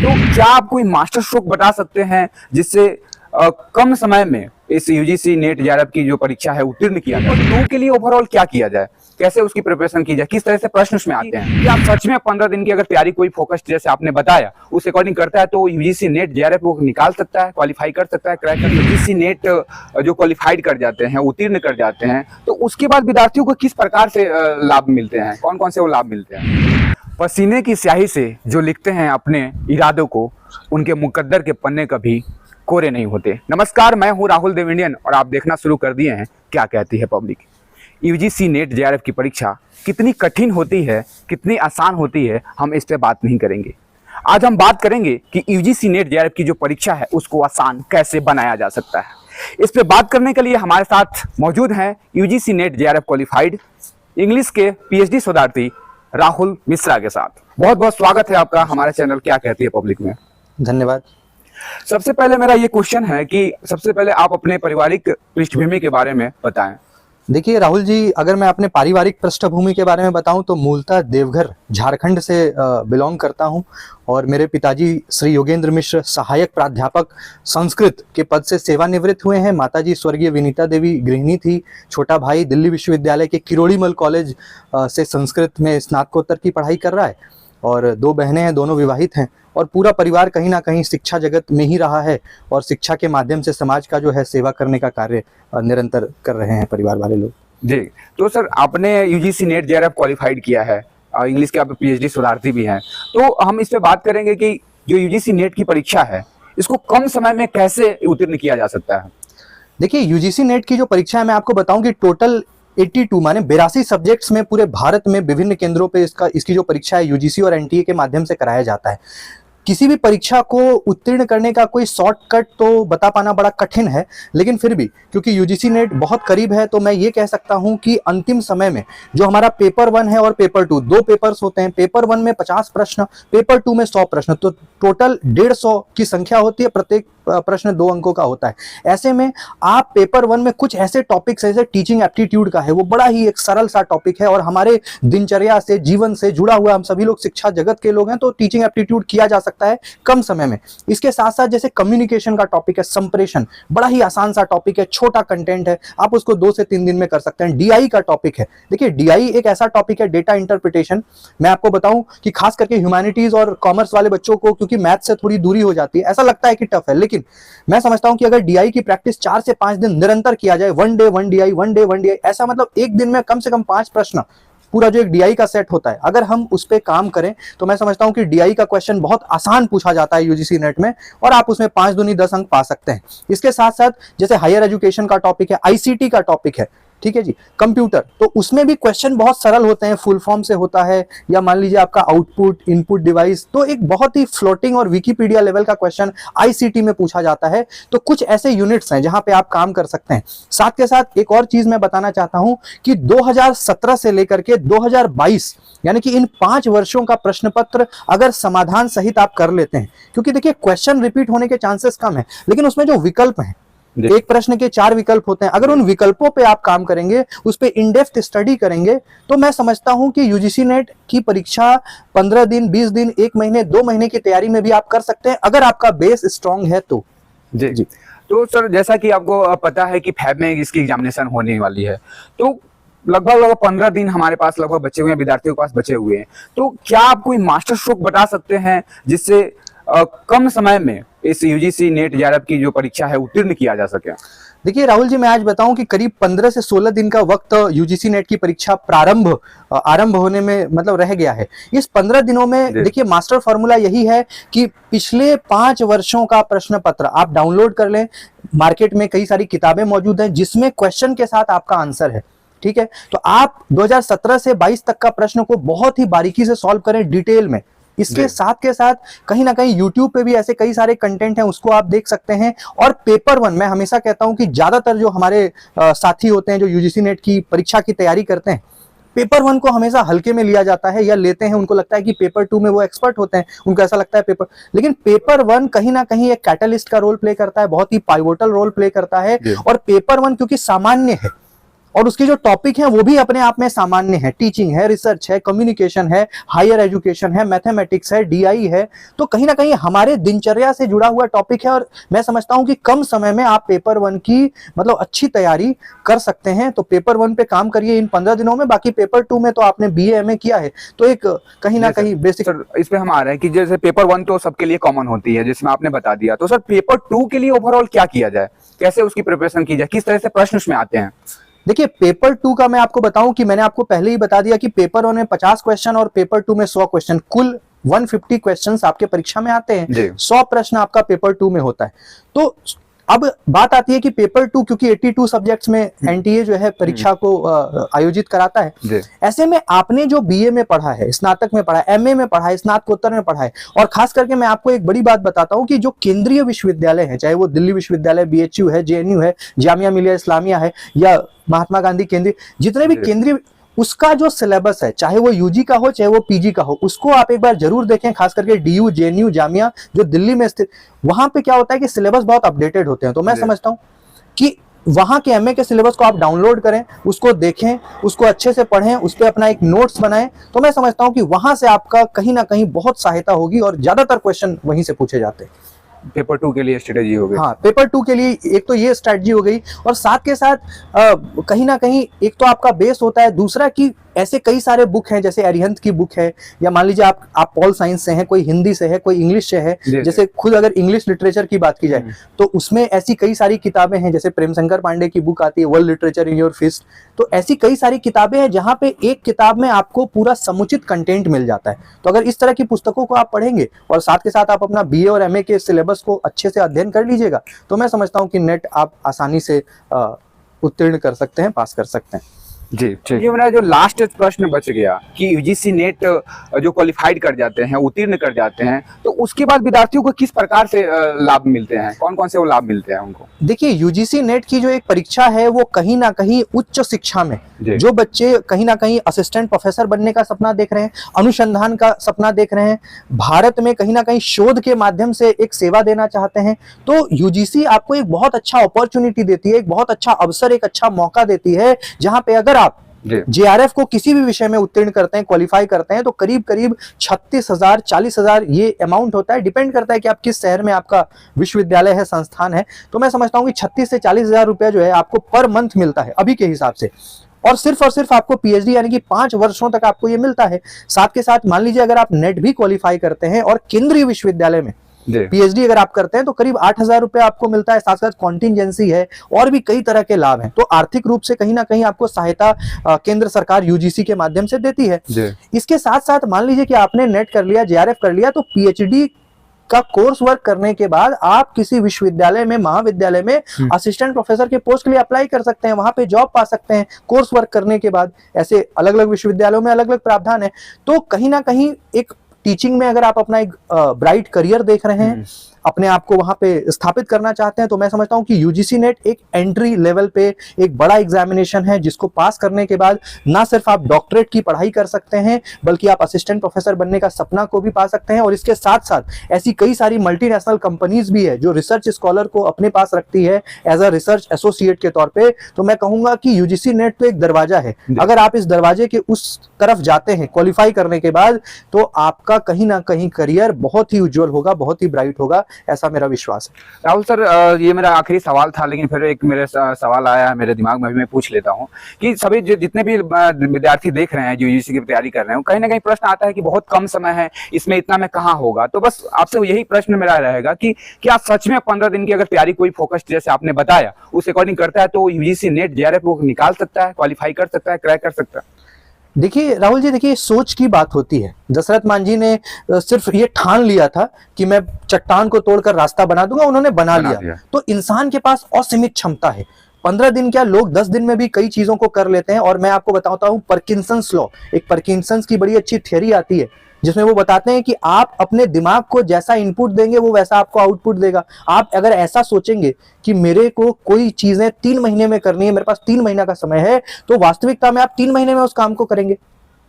तो क्या आप कोई मास्टर स्ट्रोक बता सकते हैं जिससे कम समय में इस यूजीसी नेट जेआरएफ की जो परीक्षा है उत्तीर्ण किया जाए? तो के लिए ओवरऑल क्या किया जाए, कैसे उसकी प्रिपरेशन की जाए, किस तरह से प्रश्न उसमें आते हैं? क्या आप सच में 15 दिन की अगर तैयारी कोई फोकस्ड जैसे आपने बताया उस अकॉर्डिंग करता है तो यूजीसी नेट जेआरएफ को निकाल सकता है, क्वालिफाई कर सकता है, क्रैक कर? यूजीसी नेट जो क्वालिफाइड कर जाते हैं, उत्तीर्ण कर जाते हैं, तो उसके बाद विद्यार्थियों को किस प्रकार से लाभ मिलते हैं, कौन कौन से वो लाभ मिलते हैं? पसीने की स्याही से जो लिखते हैं अपने इरादों को, उनके मुकद्दर के पन्ने कभी कोरे नहीं होते। नमस्कार, मैं हूं राहुल देव इंडियन और आप देखना शुरू कर दिए हैं क्या कहती है पब्लिक। यूजीसी नेट जेआरएफ की परीक्षा कितनी कठिन होती है, कितनी आसान होती है, हम इस पे बात नहीं करेंगे। आज हम बात करेंगे कि यूजीसी नेट जेआरएफ की जो परीक्षा है उसको आसान कैसे बनाया जा सकता है। इस पे बात करने के लिए हमारे साथ मौजूद हैं UGC net JRF qualified English के पीएचडी शोधार्थी राहुल मिश्रा के साथ। बहुत बहुत स्वागत है आपका हमारे चैनल क्या कहती है पब्लिक में। धन्यवाद। सबसे पहले मेरा ये क्वेश्चन है कि सबसे पहले आप अपने पारिवारिक पृष्ठभूमि के बारे में बताएं। देखिए राहुल जी, अगर मैं अपने पारिवारिक पृष्ठभूमि के बारे में बताऊं तो मूलतः देवघर झारखंड से बिलोंग करता हूं और मेरे पिताजी श्री योगेंद्र मिश्र सहायक प्राध्यापक संस्कृत के पद से सेवानिवृत्त हुए हैं। माताजी स्वर्गीय विनीता देवी गृहिणी थी। छोटा भाई दिल्ली विश्वविद्यालय के किरोड़ीमल कॉलेज से संस्कृत में स्नातकोत्तर की पढ़ाई कर रहा है और दो बहनें हैं, दोनों विवाहित हैं और पूरा परिवार कहीं ना कहीं शिक्षा जगत में ही रहा है और शिक्षा के माध्यम से समाज का जो है सेवा करने का कार्य निरंतर कर रहे हैं परिवार वाले लोग। जी, तो सर आपने यूजीसी नेट जेआरएफ क्वालिफाइड किया है, इंग्लिश के आप पीएचडी शोधार्थी भी हैं, तो हम इस पे बात करेंगे कि जो यूजीसी नेट की परीक्षा है इसको कम समय में कैसे उत्तीर्ण किया जा सकता है। देखिए यूजीसी नेट की जो परीक्षा है मैं आपको बताऊं कि टोटल 82 माने 82 सब्जेक्ट्स में पूरे भारत में विभिन्न केंद्रों पे इसकी जो परीक्षा है यूजीसी और एनटीए के माध्यम से कराया जाता है। किसी भी परीक्षा को उत्तीर्ण करने का कोई शॉर्टकट तो बता पाना बड़ा कठिन है, लेकिन फिर भी क्योंकि यूजीसी नेट बहुत करीब है तो मैं ये कह सकता हूं कि अंतिम समय में जो हमारा पेपर 1 है और पेपर 2 दो पेपर्स होते हैं। पेपर 1 में 50 प्रश्न, पेपर 2 में 100 प्रश्न, तो टोटल 150 की संख्या होती है। प्रत्येक प्रश्न 2 अंकों का होता है। ऐसे में आप पेपर 1 में कुछ ऐसे टॉपिक्स जैसे टीचिंग एप्टीट्यूड का है, वो बड़ा ही एक सरल सा टॉपिक है और हमारे दिनचर्या से जीवन से जुड़ा हुआ, हम सभी लोग शिक्षा जगत के लोग हैं तो टीचिंग एप्टीट्यूड किया जा सकता है कम समय में। इसके साथ साथ जैसे कम्युनिकेशन का टॉपिक है, संप्रेषण, बड़ा ही आसान सा टॉपिक है, छोटा कंटेंट है, आप उसको 2 से 3 दिन में कर सकते हैं। डीआई का टॉपिक है। देखिए डीआई एक ऐसा टॉपिक है, डेटा इंटरप्रिटेशन। मैं आपको बताऊं कि खास करके ह्यूमैनिटीज और कॉमर्स वाले बच्चों को क्योंकि मैथ से थोड़ी दूरी हो जाती है, ऐसा लगता है कि टफ है, लेकिन मैं समझता हूं कि अगर डीआई की प्रैक्टिस 4 से 5 दिन निरंतर किया जाए, 1 डे 1 डीआई, 1 डे 1 डीआई, ऐसा मतलब एक दिन में कम से कम 5 प्रश्न, पूरा जो एक डीआई का सेट होता है, अगर हम उस पे काम करें तो मैं समझता हूं कि डीआई का क्वेश्चन बहुत आसान पूछा जाता है यूजीसी नेट में और आप उसमें 5 दूनी 10 अंक पा सकते हैं। इसके साथ साथ जैसे हायर एजुकेशन का टॉपिक है, आईसीटी का टॉपिक है, ठीक है जी, कंप्यूटर, तो उसमें भी क्वेश्चन बहुत सरल होते हैं, फुल फॉर्म से होता है या मान लीजिए आपका आउटपुट इनपुट डिवाइस, तो एक बहुत ही फ्लोटिंग और विकिपीडिया लेवल का क्वेश्चन आईसीटी में पूछा जाता है। तो कुछ ऐसे यूनिट्स हैं जहां पे आप काम कर सकते हैं। साथ के साथ एक और चीज मैं बताना चाहता हूं कि 2017 से लेकर के 2022 यानी कि इन 5 वर्षों का प्रश्न पत्र अगर समाधान सहित आप कर लेते हैं, क्योंकि देखिए क्वेश्चन रिपीट होने के चांसेस कम है, लेकिन उसमें जो विकल्प हैं, एक प्रश्न के 4 विकल्प होते हैं, अगर उन विकल्पों पे आप काम करेंगे, उस पे इन डेप्थ स्टडी करेंगे, तो मैं समझता हूं कि यूजीसी नेट की परीक्षा 15 दिन, 20 दिन, 1 महीने, 2 महीने की तैयारी में भी आप कर सकते हैं अगर आपका बेस स्ट्रांग है तो। जी। तो सर जैसा कि आपको पता है कि फैब में इसकी एग्जामिनेशन होने वाली है, तो लगभग 15 दिन हमारे पास लगभग बचे हुए हैं, विद्यार्थियों के पास बचे हुए हैं, तो क्या आप कोई मास्टर स्ट्रोक बता सकते हैं जिससे कम समय में इस यूजीसी नेट जेआरएफ की जो परीक्षा है उत्तीर्ण किया जा सके? देखिए राहुल जी, मैं आज बताऊं कि करीब 15 से 16 दिन का वक्त यूजीसी नेट की परीक्षा आरंभ होने में मतलब रह गया है। इस 15 दिनों में देखिए मास्टर फॉर्मूला यही है कि पिछले 5 वर्षों का प्रश्न पत्र आप डाउनलोड कर लें। मार्केट में कई सारी किताबें मौजूद हैं जिसमें क्वेश्चन के साथ आपका आंसर है, ठीक है, तो आप 2017 से 22 तक का प्रश्न को बहुत ही बारीकी से सॉल्व करें डिटेल में। इसके साथ के साथ कहीं ना कहीं YouTube पे भी ऐसे कई सारे कंटेंट हैं, उसको आप देख सकते हैं। और पेपर 1 मैं हमेशा कहता हूं कि ज्यादातर जो हमारे साथी होते हैं जो यूजीसी नेट की परीक्षा की तैयारी करते हैं, पेपर 1 को हमेशा हल्के में लिया जाता है या लेते हैं। उनको लगता है कि पेपर 2 में वो एक्सपर्ट होते हैं, उनको ऐसा लगता है लेकिन पेपर 1 कहीं ना कहीं एक कैटलिस्ट का रोल प्ले करता है, बहुत ही पाइवोटल रोल प्ले करता है। और पेपर 1 क्योंकि सामान्य है, और उसके जो टॉपिक हैं वो भी अपने आप में सामान्य है, टीचिंग है, रिसर्च है, कम्युनिकेशन है, हायर एजुकेशन है, मैथमेटिक्स है, डीआई है। तो कहीं ना कहीं हमारे दिनचर्या से जुड़ा हुआ टॉपिक है और मैं समझता हूं कि कम समय में आप पेपर 1 की मतलब अच्छी तैयारी कर सकते हैं। तो पेपर 1 पे काम करिए इन 15 दिनों में। बाकी पेपर 2 में तो आपने बीए एमए किया है तो एक कहीं ना कहीं बेसिक। सर इस पे हम आ रहे हैं कि जैसे पेपर 1 तो सबके लिए कॉमन होती है जिसमें आपने बता दिया, तो सर पेपर 2 के लिए ओवरऑल क्या किया जाए, कैसे उसकी प्रिपरेशन की जाए, किस तरह से प्रश्न उसमें आते हैं? देखिए पेपर 2 का मैं आपको बताऊं कि मैंने आपको पहले ही बता दिया कि पेपर 1 में 50 क्वेश्चन और पेपर 2 में 100 क्वेश्चन, कुल 150 क्वेश्चंस आपके परीक्षा में आते हैं। 100 प्रश्न आपका पेपर 2 में होता है। तो अब बात आती है कि पेपर 2 क्योंकि 82 सब्जेक्ट्स में एनटीए जो है परीक्षा को आयोजित कराता है। ऐसे में आपने जो बीए में पढ़ा है, स्नातक में पढ़ा है, एमए में पढ़ा है, स्नातकोत्तर में पढ़ा है, और खास करके मैं आपको एक बड़ी बात बताता हूं कि जो केंद्रीय विश्वविद्यालय है, चाहे वो दिल्ली विश्वविद्यालय, बीएचयू है, जेएनयू है, जामिया मिलिया इस्लामिया है या महात्मा गांधी केंद्रीय, जितने भी केंद्रीय, उसका जो सिलेबस है चाहे वो यूजी का हो चाहे वो पीजी का हो, उसको आप एक बार जरूर देखें। खास करके डीयू, जेएनयू, जामिया जो दिल्ली में स्थित, वहां पे क्या होता है कि सिलेबस बहुत अपडेटेड होते हैं। तो मैं समझता हूं कि वहां के एमए के सिलेबस को आप डाउनलोड करें, उसको देखें, उसको अच्छे से पढ़ें, उस पर अपना एक नोट्स बनाएं। तो मैं समझता हूं कि वहां से आपका कहीं ना कहीं बहुत सहायता होगी और ज्यादातर क्वेश्चन वहीं से पूछे जाते हैं। पेपर 2 के लिए स्ट्रेटेजी हो गई। हाँ, पेपर 2 के लिए एक तो ये स्ट्रेटजी हो गई और साथ के साथ कहीं ना कहीं एक तो आपका बेस होता है, दूसरा कि ऐसे कई सारे बुक हैं जैसे अरिहंत की बुक है, या मान लीजिए आप पॉल साइंस से हैं, कोई हिंदी से है, कोई इंग्लिश से है। जैसे खुद अगर इंग्लिश लिटरेचर की बात की जाए तो उसमें ऐसी कई सारी किताबें हैं, जैसे प्रेम शंकर पांडे की बुक आती है world literature in your fist. तो ऐसी कई सारी किताबें हैं जहां पे एक किताब में आपको पूरा समुचित कंटेंट मिल जाता है। तो अगर इस तरह की पुस्तकों को आप पढ़ेंगे और साथ के साथ आप अपना बीए और एमए के सिलेबस को अच्छे से अध्ययन कर लीजिएगा, तो मैं समझता हूं कि नेट आप आसानी से उत्तीर्ण कर सकते हैं, पास कर सकते हैं। जी ठीक। ये मेरा जो लास्ट प्रश्न बच गया कि यूजीसी नेट जो क्वालिफाइड कर जाते हैं, उत्तीर्ण कर जाते हैं, तो उसके बाद विद्यार्थियों को किस प्रकार से लाभ मिलते हैं, कौन कौन से वो लाभ मिलते हैं उनको? देखिए यूजीसी नेट की जो एक परीक्षा है वो कहीं ना कहीं उच्च शिक्षा में जो बच्चे कहीं ना कहीं असिस्टेंट प्रोफेसर बनने का सपना देख रहे हैं, अनुसंधान का सपना देख रहे हैं, भारत में कहीं ना कहीं शोध के माध्यम से एक सेवा देना चाहते हैं, तो यूजीसी आपको एक बहुत अच्छा अपॉर्चुनिटी देती है, एक बहुत अच्छा अवसर, एक अच्छा मौका देती है, जहां पे अगर आप जेआरएफ को किसी भी विषय में उत्तीर्ण करते हैं, क्वालिफाई करते हैं, तो करीब करीब 36,000 40,000 ये अमाउंट होता है। डिपेंड करता है कि आप किस शहर में आपका विश्वविद्यालय है, संस्थान है। तो मैं समझता हूं कि 36 से 40,000 रुपया जो है आपको पर मंथ मिलता है अभी के हिसाब से, और सिर्फ आपको पीएचडी यानी कि 5 वर्षों तक आपको ये मिलता है। साथ के साथ मान लीजिए अगर आप नेट भी क्वालिफाई करते हैं और केंद्रीय विश्वविद्यालय में पीएचडी अगर आप करते हैं तो करीब 8,000 रुपया आपको मिलता है। साथ साथ कॉन्टिंजेंसी है और भी कई तरह के लाभ हैं। तो आर्थिक रूप से कहीं ना कहीं आपको सहायता केंद्र सरकार यूजीसी के माध्यम से देती है। इसके साथ साथ मान लीजिए कि आपने नेट कर लिया, जेआरएफ कर लिया, तो पीएचडी का कोर्स वर्क करने के बाद आप किसी विश्वविद्यालय में, महाविद्यालय में असिस्टेंट प्रोफेसर के पोस्ट के लिए अप्लाई कर सकते हैं, वहां पे जॉब पा सकते हैं कोर्स वर्क करने के बाद। ऐसे अलग अलग विश्वविद्यालयों में अलग अलग प्रावधान है। तो कहीं ना कहीं एक टीचिंग में अगर आप अपना एक ब्राइट करियर देख रहे हैं, अपने आप को वहां पे स्थापित करना चाहते हैं, तो मैं समझता हूं कि यूजीसी नेट एक एंट्री लेवल पे एक बड़ा एग्जामिनेशन है, जिसको पास करने के बाद ना सिर्फ आप डॉक्टरेट की पढ़ाई कर सकते हैं बल्कि आप असिस्टेंट प्रोफेसर बनने का सपना को भी पा सकते हैं। और इसके साथ साथ ऐसी कई सारी मल्टीनेशनल कंपनीज भी है जो रिसर्च स्कॉलर को अपने पास रखती है एज अ रिसर्च एसोसिएट के तौर पे। तो मैं कहूंगा कि यूजीसी नेट तो एक दरवाजा है, अगर आप इस दरवाजे के उस तरफ जाते हैं क्वालिफाई करने के बाद, तो आपका कहीं ना कहीं करियर बहुत ही उज्जवल होगा, बहुत ही ब्राइट होगा, ऐसा मेरा विश्वास है। राहुल सर, ये मेरा आखिरी सवाल था, लेकिन फिर एक मेरे सवाल आया मेरे दिमाग में, मैं पूछ लेता हूँ कि सभी जितने भी विद्यार्थी देख रहे हैं जो यूजीसी की तैयारी कर रहे हैं, कहीं ना कहीं प्रश्न आता है कि बहुत कम समय है, इसमें इतना में कहाँ होगा। तो बस आपसे यही प्रश्न मेरा रहेगा कि क्या सच में 15 दिन की अगर तैयारी कोई फोकस जैसे आपने बताया उस अकॉर्डिंग करता है तो यूजीसी नेट जेआरएफ को निकाल सकता है, क्वालिफाई कर सकता है, क्रैक कर सकता है? देखिए राहुल जी, देखिए सोच की बात होती है। दशरथ मांझी ने सिर्फ ये ठान लिया था कि मैं चट्टान को तोड़कर रास्ता बना दूंगा, उन्होंने बना लिया। तो इंसान के पास असीमित क्षमता है। 15 दिन क्या, लोग 10 दिन में भी कई चीजों को कर लेते हैं। और मैं आपको बताता हूं पार्किंसंस लॉ, एक पार्किंसंस की बड़ी अच्छी थ्योरी आती है जिसमें वो बताते हैं कि आप अपने दिमाग को जैसा इनपुट देंगे वो वैसा आपको आउटपुट देगा। आप अगर ऐसा सोचेंगे कि मेरे को कोई चीजें 3 महीने में करनी है, मेरे पास 3 महीना का समय है, तो वास्तविकता में आप 3 महीने में उस काम को करेंगे।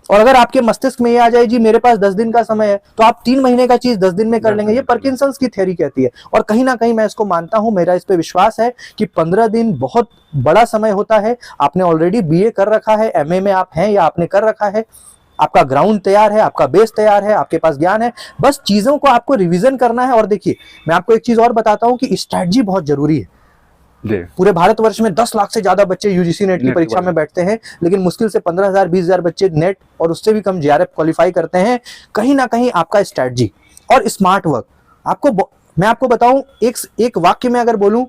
और अगर आपके मस्तिष्क में ये आ जाए जी मेरे पास 10 दिन का समय है, तो आप 3 महीने का चीज 10 दिन में कर लेंगे। ये पार्किंसंस की थ्योरी कहती है, और कहीं ना कहीं मैं इसको मानता हूं, मेरा इस पे विश्वास है कि 15 दिन बहुत बड़ा समय होता है। आपने ऑलरेडी बीए कर रखा है, एमए में आप हैं या आपने कर रखा है, आपका ग्राउंड तैयार है, आपका बेस तैयार है, आपके पास ज्ञान है, बस चीजों को आपको रिवीजन करना है। और देखिए मैं आपको एक चीज और बताता हूं कि स्ट्रैटेजी बहुत जरूरी है। पूरे भारतवर्ष में 10 लाख से ज्यादा बच्चे यूजीसी नेट की परीक्षा में बैठते हैं, लेकिन मुश्किल से 15,000 20,000 बच्चे नेट और उससे भी कम जेआरएफ क्वालिफाई करते हैं। कहीं ना कहीं आपका स्ट्रैटेजी और स्मार्ट वर्क मैं आपको बताऊं, एक वाक्य में अगर बोलूं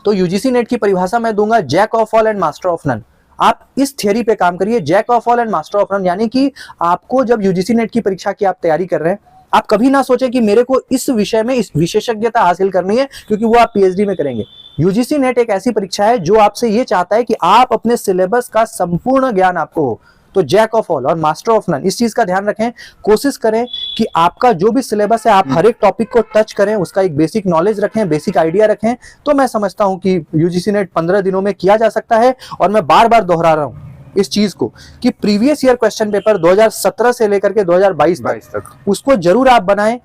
तो यूजीसी नेट की परिभाषा मैं दूंगा, jack of all and master of none. आप इस थियरी पे काम करिए, jack of all and master of none, यानी कि आपको जब यूजीसी नेट की परीक्षा की आप तैयारी कर रहे हैं, आप कभी ना सोचें कि मेरे को इस विषय में इस विशेषज्ञता हासिल करनी है, क्योंकि वो आप पीएचडी में करेंगे। यूजीसी नेट एक ऐसी परीक्षा है जो आपसे ये चाहता है कि आप अपने सिलेबस का संपूर्ण ज्ञान आपको हो। तो जैक ऑफ ऑल और मास्टर ऑफ नन, इस चीज का ध्यान रखें। कोशिश करें कि आपका जो भी सिलेबस है आप हर एक टॉपिक को टच करें, उसका एक बेसिक नॉलेज रखें, बेसिक आइडिया रखें। तो मैं समझता हूं कि यूजीसी नेट 15 दिनों में किया जा सकता है। और मैं बार बार दोहरा रहा हूं इस चीज को कि प्रीवियस ईयर क्वेश्चन पेपर 2017 से लेकर के 2022 तक उसको जरूर आप बनाएं।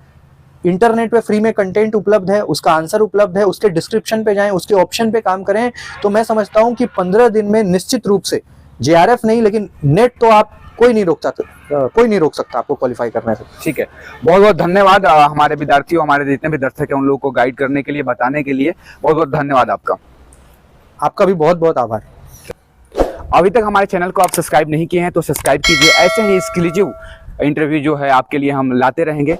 इंटरनेट पे फ्री में कंटेंट उपलब्ध है, उसका आंसर उपलब्ध है, उसके डिस्क्रिप्शन पे जाएं, उसके ऑप्शन पे काम करें। तो मैं समझता हूं कि 15 दिन में निश्चित रूप से जेआरएफ नहीं लेकिन नेट तो आप कोई नहीं रोक सकता आपको क्वालिफाई करने से। ठीक है, बहुत बहुत धन्यवाद हमारे विद्यार्थियों, हमारे जितने भी दर्शक हैं उन लोगों को गाइड करने के लिए, बताने के लिए बहुत बहुत धन्यवाद आपका। आपका भी बहुत बहुत आभार। अभी तक हमारे चैनल को आप सब्सक्राइब नहीं किए हैं तो सब्सक्राइब कीजिए। ऐसे ही एक्सक्लूसिव इंटरव्यू जो है आपके लिए हम लाते रहेंगे।